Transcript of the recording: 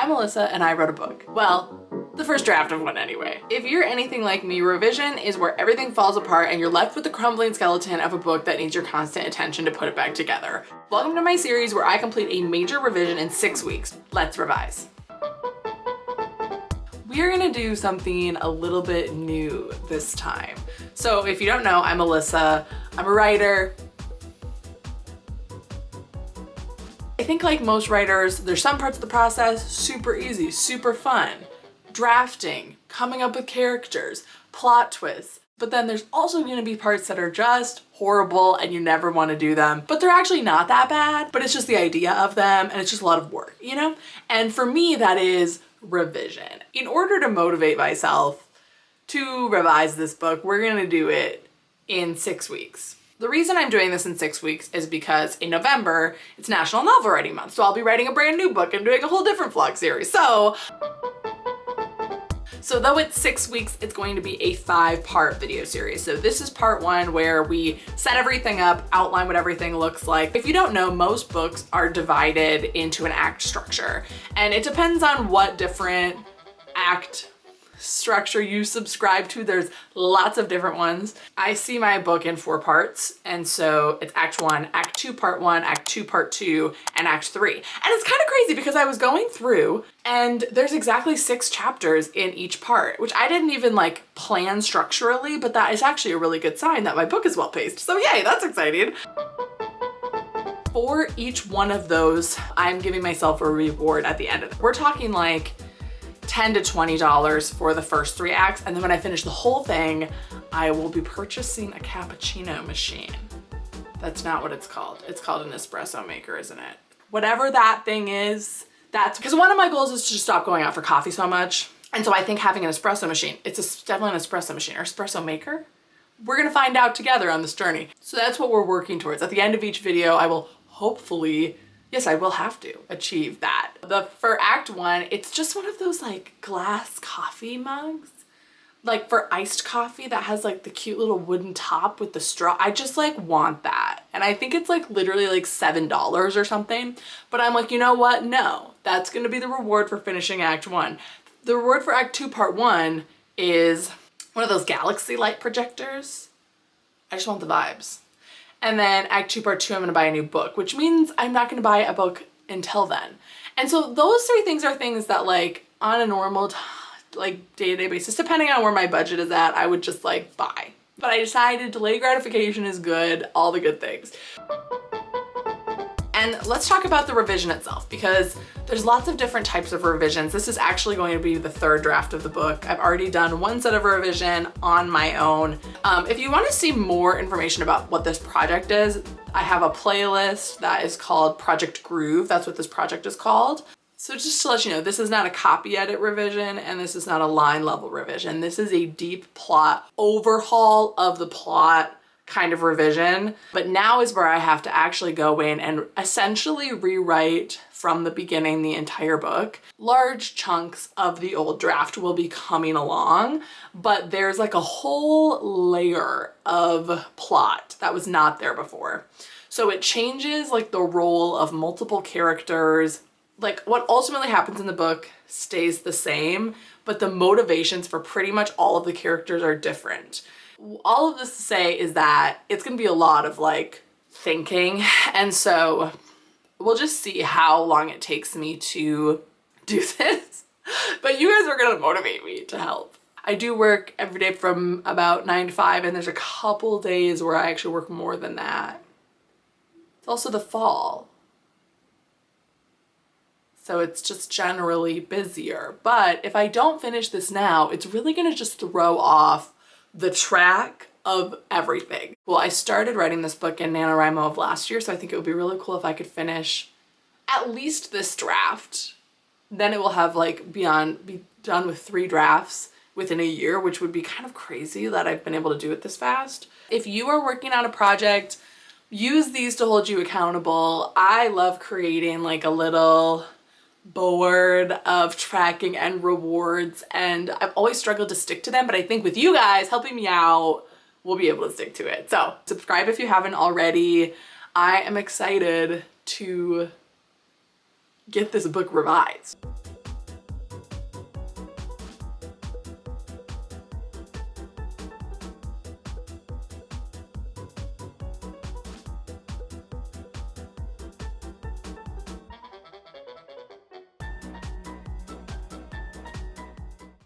I'm Alyssa and I wrote a book. Well, the first draft of one anyway. If you're anything like me, revision is where everything falls apart and you're left with the crumbling skeleton of a book that needs your constant attention to put it back together. Welcome to my series where I complete a major revision in 6 weeks. Let's revise. We're gonna do something a little bit new this time. So if you don't know, I'm Alyssa, I'm a writer. I think like most writers, there's some parts of the process super easy, super fun. Drafting, coming up with characters, plot twists. But then there's also gonna be parts that are just horrible and you never wanna do them. But they're actually not that bad, but it's just the idea of them and it's just a lot of work, you know? And for me, that is revision. In order to motivate myself to revise this book, we're gonna do it in 6 weeks. The reason I'm doing this in 6 weeks is because in November, it's National Novel Writing Month. So I'll be writing a brand new book and doing a whole different vlog series. So though it's 6 weeks, it's going to be a 5-part video series. So this is part 1 where we set everything up, outline what everything looks like. If you don't know, most books are divided into an act structure. And it depends on what different act structure you subscribe to. There's lots of different ones. I see my book in 4 parts. And so it's Act 1, Act 2, Part 1, Act 2, Part 2, and Act 3. And it's kind of crazy because I was going through and there's exactly 6 chapters in each part, which I didn't even like plan structurally, but that is actually a really good sign that my book is well paced. So yay, that's exciting. For each one of those, I'm giving myself a reward at the end of it. We're talking like $10 to $20 for the first 3 acts. And then when I finish the whole thing, I will be purchasing a cappuccino machine. That's not what it's called. It's called an espresso maker, isn't it? Whatever that thing is, that's because one of my goals is to just stop going out for coffee so much. And so I think having an espresso machine, definitely an espresso machine or espresso maker. We're gonna find out together on this journey. So that's what we're working towards. At the end of each video, I will hopefully, yes, I will have to achieve that. For Act 1, it's just one of those like glass coffee mugs, like for iced coffee that has like the cute little wooden top with the straw. I just like want that. And I think it's like literally like $7 or something. But I'm like, you know what? No, that's gonna be the reward for finishing Act 1. The reward for Act 2, Part 1 is one of those galaxy light projectors. I just want the vibes. And then Act 2, Part 2, I'm gonna buy a new book, which means I'm not gonna buy a book until then. And so those 3 things are things that like on a normal like day-to-day basis, depending on where my budget is at, I would just like buy. But I decided delayed gratification is good, all the good things. And let's talk about the revision itself because there's lots of different types of revisions. This is actually going to be the 3rd draft of the book. I've already done 1 set of revision on my own. If you want to see more information about what this project is, I have a playlist that is called Project Groove. That's what this project is called. So just to let you know, this is not a copy edit revision and this is not a line level revision. This is a deep plot overhaul of the plot kind of revision. But now is where I have to actually go in and essentially rewrite from the beginning the entire book. Large chunks of the old draft will be coming along, but there's like a whole layer of plot that was not there before. So it changes like the role of multiple characters. Like what ultimately happens in the book stays the same, but the motivations for pretty much all of the characters are different. All of this to say is that it's gonna be a lot of like thinking. And so we'll just see how long it takes me to do this. But you guys are gonna motivate me to help. I do work every day from about 9 to 5 and there's a couple days where I actually work more than that. It's also the fall. So it's just generally busier. But if I don't finish this now, it's really gonna just throw off the track of everything. Well, I started writing this book in NaNoWriMo of last year, so I think it would be really cool if I could finish at least this draft. Then it will have like be done with 3 drafts within a year, which would be kind of crazy that I've been able to do it this fast. If you are working on a project, use these to hold you accountable. I love creating like a little board of tracking and rewards, and I've always struggled to stick to them, but I think with you guys helping me out, we'll be able to stick to it. So subscribe if you haven't already. I am excited to get this book revised.